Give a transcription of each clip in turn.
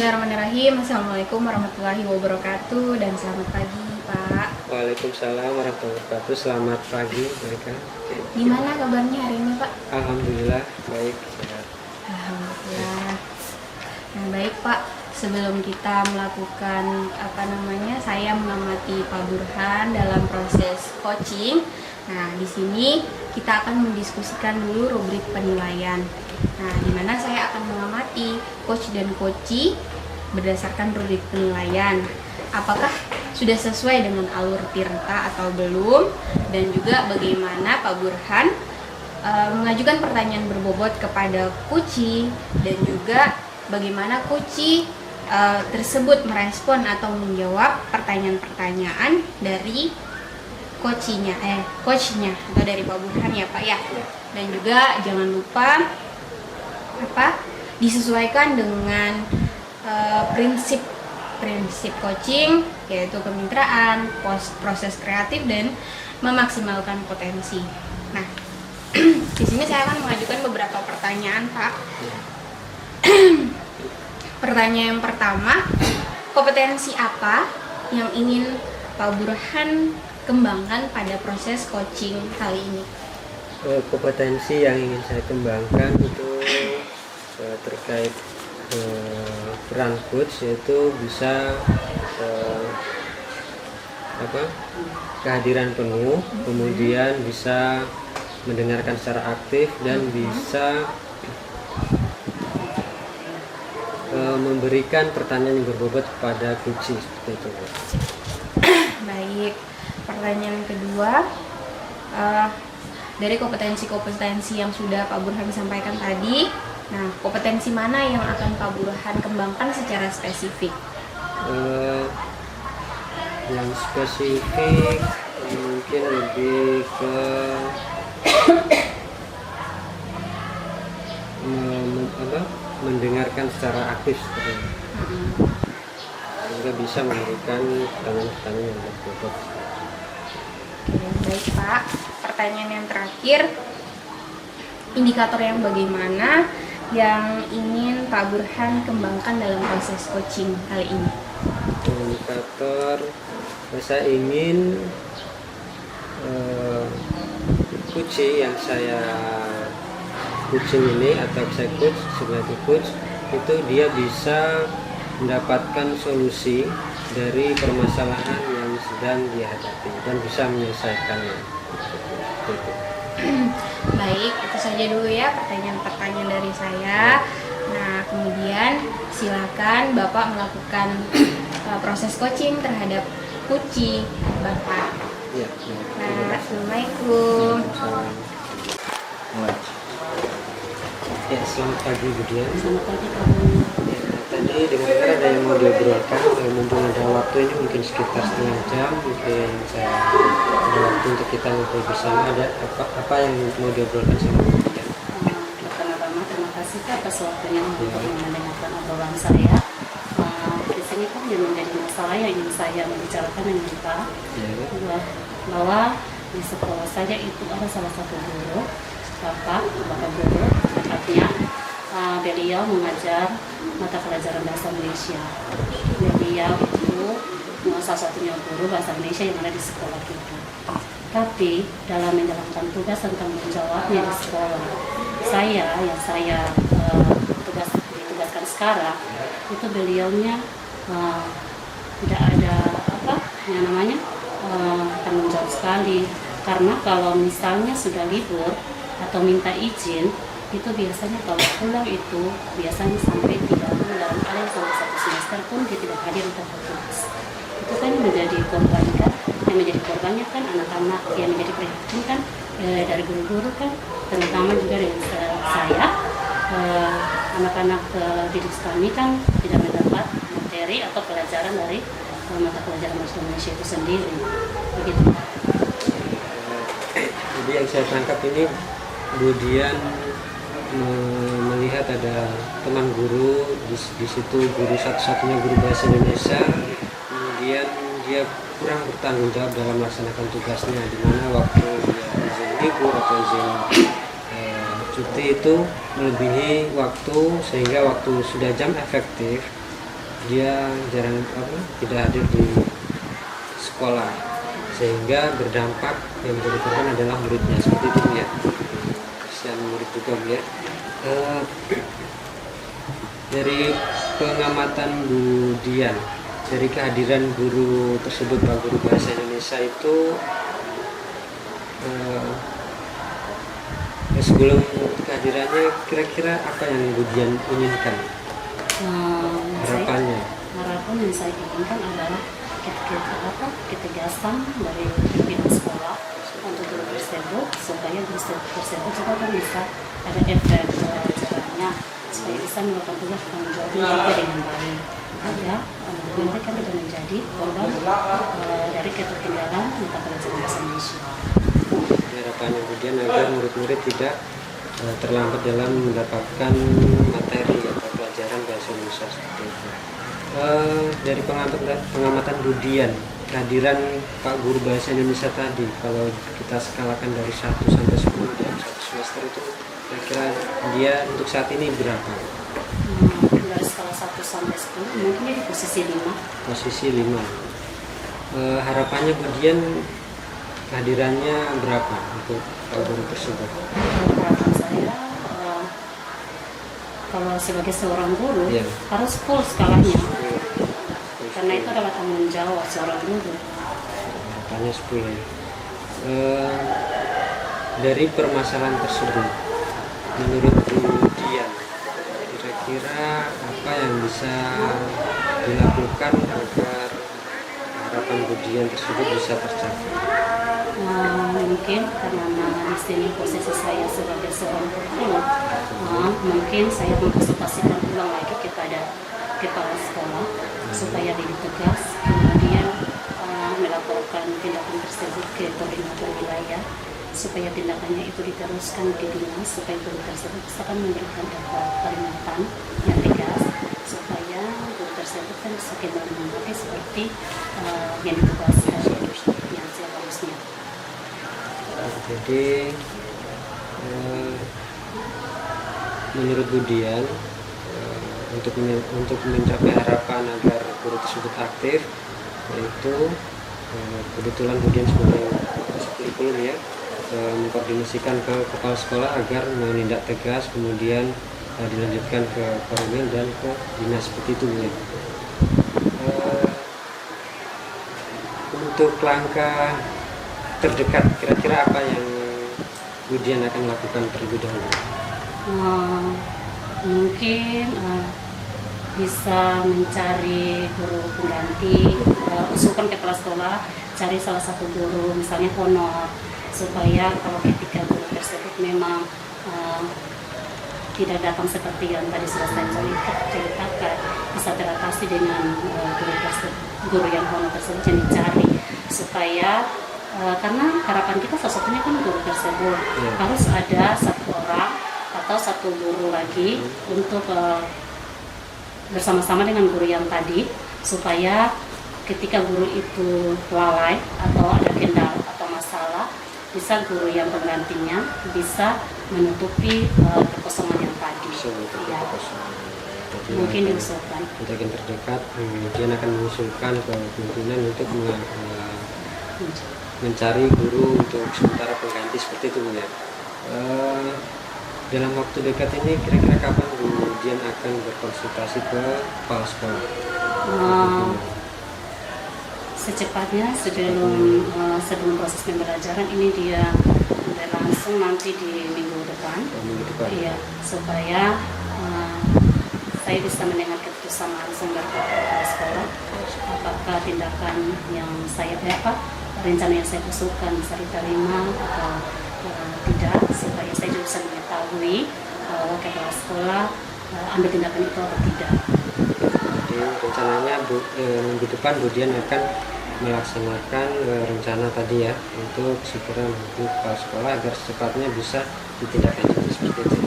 Bismillahirrahmanirrahim. Assalamualaikum warahmatullahi wabarakatuh dan selamat pagi Pak. Waalaikumsalam warahmatullahi wabarakatuh. Selamat pagi mereka. Gimana kabarnya hari ini Pak? Alhamdulillah baik, sehat. Alhamdulillah. Nah baik Pak, sebelum kita melakukan saya mengamati Pak Burhan dalam proses coaching. Nah di sini kita akan mendiskusikan dulu rubrik penilaian. Nah di mana saya akan mengamati coach dan coachee berdasarkan rubrik penilaian. Apakah sudah sesuai dengan alur Tirta atau belum, dan juga bagaimana Pak Burhan mengajukan pertanyaan berbobot kepada coachee, dan juga bagaimana coachee tersebut merespon atau menjawab pertanyaan-pertanyaan dari coachnya atau dari Pak Burhan ya Pak ya. Dan juga jangan lupa disesuaikan dengan prinsip coaching, yaitu kemitraan, proses kreatif, dan memaksimalkan potensi. Nah, di sini saya akan mengajukan beberapa pertanyaan, Pak. Pertanyaan yang pertama, kompetensi apa yang ingin Pak Burhan kembangkan pada proses coaching kali ini? Kompetensi yang ingin saya kembangkan itu terkait peran coach, yaitu bisa kehadiran penuh, kemudian bisa mendengarkan secara aktif dan bisa memberikan pertanyaan yang berbobot kepada coachee, seperti itu. Baik, pertanyaan kedua, dari kompetensi-kompetensi yang sudah Pak Burhan sampaikan tadi, nah kompetensi mana yang akan Pak Burhan kembangkan secara spesifik? Yang spesifik mungkin lebih ke mendengarkan secara aktif, seperti itu. Sehingga bisa memberikan pertanyaan-pertanyaan yang berbobot. Baik Pak, pertanyaan yang terakhir, indikator yang bagaimana yang ingin Pak Burhan kembangkan dalam proses coaching kali ini? Indikator, saya ingin coaching yang saya coaching ini, atau saya coach sebagai coach, itu dia bisa mendapatkan solusi dari permasalahan yang sedang dihadapi dan bisa menyelesaikannya. Baik, itu saja dulu ya pertanyaan-pertanyaan dari saya. Nah, kemudian silakan Bapak melakukan proses coaching terhadap coachee Bapak. Ya, Nah, Assalamualaikum. Ya, selamat pagi Budian. Selamat pagi kamu. Ya, tadi dengar ada yang mau diobrolkan, mumpung ada waktu ini mungkin sekitar setengah jam, mungkin saya ada waktu untuk kita ngobrol bersama. Ada apa yang mau diobrolkan sama Budian? Pertama-tama terima kasih Pak atas waktunya untuk mendengarkan obrolan saya. Di sini kan yang menjadi masalah yang ingin saya membicarakan dengan Pak, bahwa di sekolah saya itu ada salah satu guru, Bapak guru, artinya beliau mengajar mata pelajaran bahasa Indonesia. Beliau itu salah satunya guru bahasa Indonesia yang ada di sekolah kita. Tapi dalam menjalankan tugas dan tanggung jawabnya di sekolah, saya ditugaskan sekarang, itu beliaunya tidak ada tanggung jawab sekali. Karena kalau misalnya sudah libur atau minta izin, itu biasanya kalau pulang itu biasanya sampai 3 bulan, ada yang sampai 1 semester pun dia tidak hadir untuk bertugas. Itu kan menjadi korban kan, yang menjadi korbannya kan anak-anak, yang menjadi prihatin kan dari guru-guru kan, terutama juga dari saya, anak-anak didik kami kan tidak mendapat materi atau pelajaran dari mata pelajaran bahasa Indonesia itu sendiri, begitu. Jadi yang saya tangkap ini, Budian melihat ada teman guru di situ, guru satu-satunya guru bahasa Indonesia, kemudian dia kurang bertanggung jawab dalam melaksanakan tugasnya, di mana waktu dia izin libur atau izin cuti itu melebihi waktu, sehingga waktu sudah jam efektif dia jarang tidak hadir di sekolah, sehingga berdampak yang menjadi korban adalah muridnya, seperti itu ya. Kasihan murid juga ya. Dari pengamatan Bu Dian, dari kehadiran guru tersebut, Pak Guru Bahasa Indonesia itu sebelum kehadirannya, kira-kira apa yang Bu Dian inginkan? Harapannya? Harapan yang saya inginkan adalah ketegasan dari pihak sekolah untuk guru tersebut, supaya guru tersebut juga kan bisa ada efek pelajarannya, supaya bisa melakukan tugas tanggung jawabnya dengan baik, agar mereka tidak menjadi korban dari ketertinggalan mata pelajaran bahasa Indonesia. Harapannya kemudian agar murid-murid tidak terlambat dalam mendapatkan materi atau pelajaran bahasa Indonesia, seperti itu. Dari pengamatan Bu Dian, kehadiran Pak Guru Bahasa Indonesia tadi, kalau kita skalakan dari 1 sampai 10 dalam satu semester itu, kira-kira dia untuk saat ini berapa? Dari skala 1 sampai 10 mungkin dia di posisi 5. Posisi 5. Harapannya Bu Dian kehadirannya berapa untuk Pak Guru tersebut? Harapan saya kalau sebagai seorang guru harus full skalanya, karena itu adalah tanggung jawab seorang guru. Harapannya 10 ya. Dari permasalahan tersebut, menurut Bu Dian, kira-kira apa yang bisa dilakukan agar harapan Bu Dian tersebut bisa tercapai? Mungkin karena di sini posisi saya sebagai seorang guru, mungkin saya mengkonsultasikan ulang lagi kepada kepala sekolah supaya lebih tegas, kemudian melaporkan tindakan tersebut ke koordinator wilayah, supaya tindakannya itu diteruskan ke dinas, supaya guru tersebut bisa memberikan peringatan yang tegas, supaya guru tersebut kan bisa kembali mengerti seperti yang ditugaskan yang seharusnya. Jadi menurut Bu Dian, untuk mencapai harapan agar guru tersebut aktif, yaitu kebetulan Bu Dian sebagai kurikulum ya, mengkoordinasikan ke kepala sekolah agar menindak tegas, kemudian dilanjutkan ke Korwil dan ke dinas, seperti itu ya. Untuk langkah terdekat, kira-kira apa yang Bu Dian akan lakukan terlebih dahulu? Mungkin bisa mencari guru pengganti, usulkan kepala sekolah cari salah satu guru misalnya honor, supaya kalau ketika guru tersebut memang tidak datang seperti yang tadi sudah saya ceritakan, bisa teratasi dengan guru yang honor tersebut yang dicari, supaya karena harapan kita satu-satunya kan guru tersebut harus ada satu orang atau satu guru lagi untuk bersama-sama dengan guru yang tadi, supaya ketika guru itu lalai atau ada kendala atau masalah, bisa guru yang penggantinya bisa menutupi kekosongan yang tadi. Ya. Mungkin diusulkan. Untuk yang terdekat, kemudian akan mengusulkan ke pimpinan untuk mencari guru untuk sementara pengganti, seperti itu ya. Dalam waktu dekat ini kira-kira kapan Bu Dian akan berkonsultasi ke kepala sekolah? Secepatnya sebelum proses pembelajaran ini dia berlangsung nanti di minggu depan. Iya, supaya saya bisa mendengar keputusan langsung dari kepala sekolah, apakah tindakan yang saya rencana yang saya usulkan bisa diterima atau tidak, supaya saya juga bisa mengetahui kepala sekolah ambil tindakan itu atau tidak. Jadi rencananya minggu depan Bu Dian akan melaksanakan rencana tadi ya, untuk segera menghubungi kepala sekolah agar secepatnya bisa ditindaklanjuti, seperti itu.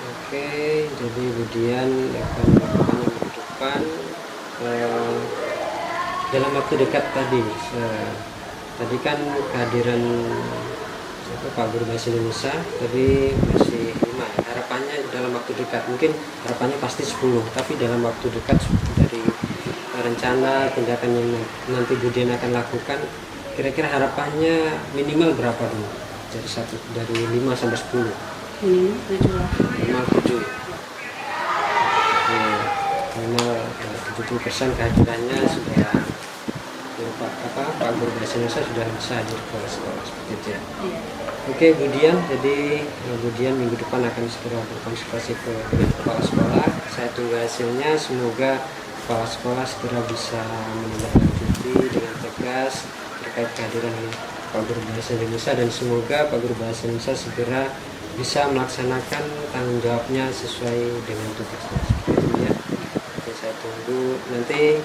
Oke, jadi Bu Dian akan melakukan minggu depan dalam waktu dekat tadi. Tadi kan kehadiran Pak Guru Bahasa Indonesia tadi masih 5 harapannya dalam waktu dekat, mungkin harapannya pasti 10, tapi dalam waktu dekat dari rencana tindakan yang nanti Budian akan lakukan, kira-kira harapannya minimal berapa dulu? Dari 5 sampai 10. Minimal 7 lah. Minimal 7. Ya, minimal 70% kehadirannya sudah ya, Pak Guru Bahasa Indonesia sudah bisa hadir ke sekolah seperti itu ya. Iya. Oke Budian, jadi Budian minggu depan akan segera berkonsultasi dengan kepala sekolah. Saya tunggu hasilnya, semoga kepala sekolah segera bisa menindaklanjuti dengan tegas terkait kehadiran Pak Guru Bahasa Indonesia, dan semoga Pak Guru Bahasa Indonesia segera bisa melaksanakan tanggung jawabnya sesuai dengan tugasnya. Seperti itu ya. Oke, saya tunggu nanti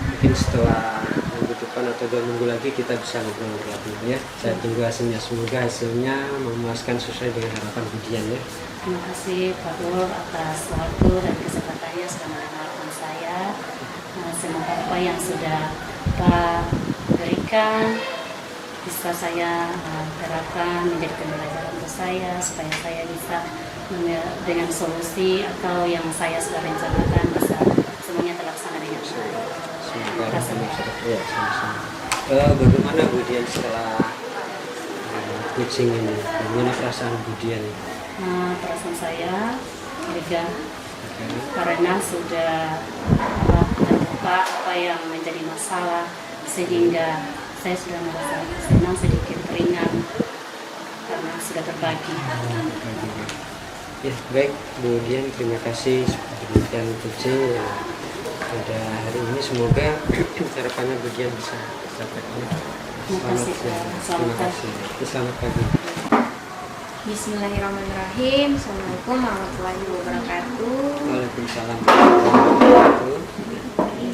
mungkin setelah minggu depan atau 2 minggu lagi kita bisa ngobrol lagi ya. Saya tunggu hasilnya, semoga hasilnya memuaskan sesuai dengan harapan Budian ya. Terima kasih Pak Guru atas waktu dan kesempatannya sudah mendengarkan saya. Semoga apa yang sudah Pak berikan bisa saya terapkan menjadi pembelajaran untuk saya, supaya saya bisa dengan solusi atau yang saya sudah rencanakan bisa semuanya terlaksana dengan baik. Semoga ya, sama-sama. Bagaimana Budian setelah coaching ini? Bagaimana perasaan Budian? Perasaan saya lega karena sudah terbuka apa yang menjadi masalah, sehingga saya sudah merasa senang, sedikit ringan karena sudah terbagi. Ya baik Budian, terima kasih demikian coaching yang pada hari ini, semoga harapannya Budian bisa tercapai. Terima kasih. Selamat pagi. Bismillahirrahmanirrahim. Assalamualaikum warahmatullahi wabarakatuh. Waalaikumsalam warahmatullahi wabarakatuh.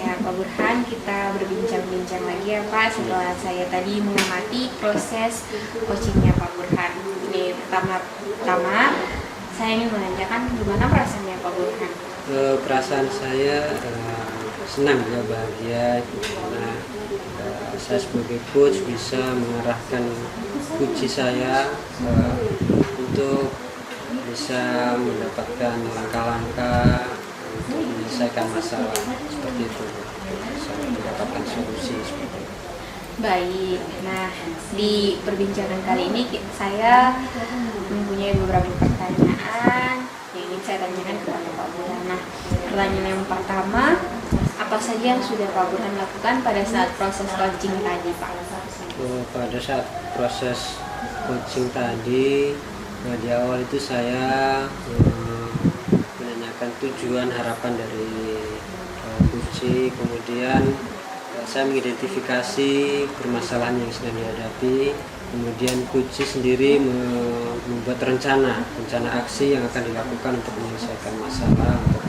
Ya Pak Burhan, kita berbincang-bincang lagi ya Pak, setelah saya tadi mengamati proses coachingnya Pak Burhan. Ini pertama saya ingin menanyakan gimana perasaannya Pak Burhan. Perasaan saya senang ya, bahagia karena saya sebagai coach bisa mengarahkan coach saya untuk bisa mendapatkan langkah-langkah untuk menyelesaikan masalah seperti itu, bisa mendapatkan solusi seperti itu. Baik, nah di perbincangan kali ini saya mempunyai beberapa pertanyaan yang ingin saya tanyakan kepada Pak Burhan. Nah, pertanyaan yang pertama, apa saja yang sudah Pak Burhan lakukan pada saat proses coaching tadi Pak? Pada saat proses coaching tadi, di awal itu saya menanyakan tujuan harapan dari coaching, kemudian saya mengidentifikasi permasalahan yang sedang dihadapi, kemudian coach sendiri membuat rencana aksi yang akan dilakukan untuk menyelesaikan masalah, untuk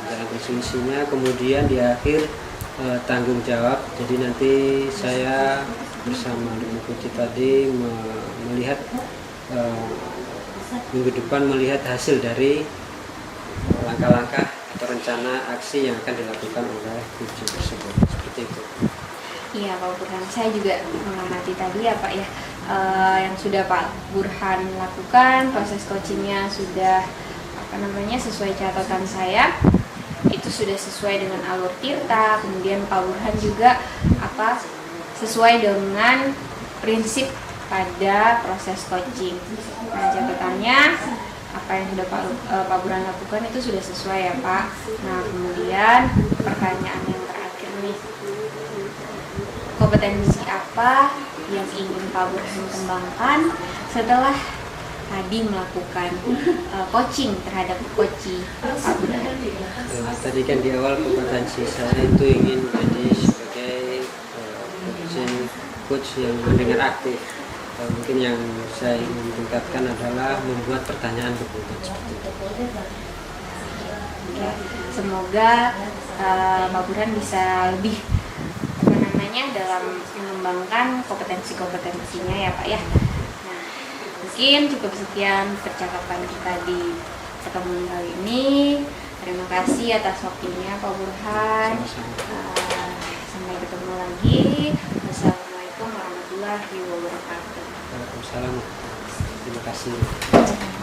menjalankan solusinya, kemudian di akhir tanggung jawab. Jadi nanti saya bersama dengan coach tadi melihat minggu depan melihat hasil dari langkah-langkah atau rencana aksi yang akan dilakukan oleh coach tersebut, seperti itu. Iya Pak Burhan, saya juga mengamati tadi ya Pak ya, yang sudah Pak Burhan lakukan, proses coachingnya sudah sesuai catatan saya, itu sudah sesuai dengan alur tirta. Kemudian Pak Burhan juga sesuai dengan prinsip pada proses coaching. Nah, catatannya apa yang sudah Pak Burhan lakukan itu sudah sesuai ya Pak. Nah, kemudian pertanyaan yang terakhir nih, kompetensi apa yang ingin Pak Burhan kembangkan setelah tadi melakukan coaching terhadap coach Pak Burhan? Tadi kan di awal kompetensi saya itu ingin menjadi sebagai coach yang mendengar aktif. Mungkin yang saya ingin tingkatkan adalah membuat pertanyaan berikutnya seperti itu. Ya, semoga Pak Burhan bisa lebih dalam mengembangkan kompetensinya ya Pak ya. Nah, mungkin cukup sekian percakapan kita di pertemuan kali ini. Terima kasih atas waktunya Pak Burhan. Sampai ketemu lagi. Wassalamualaikum warahmatullahi wabarakatuh. Waalaikumsalam. Terima kasih.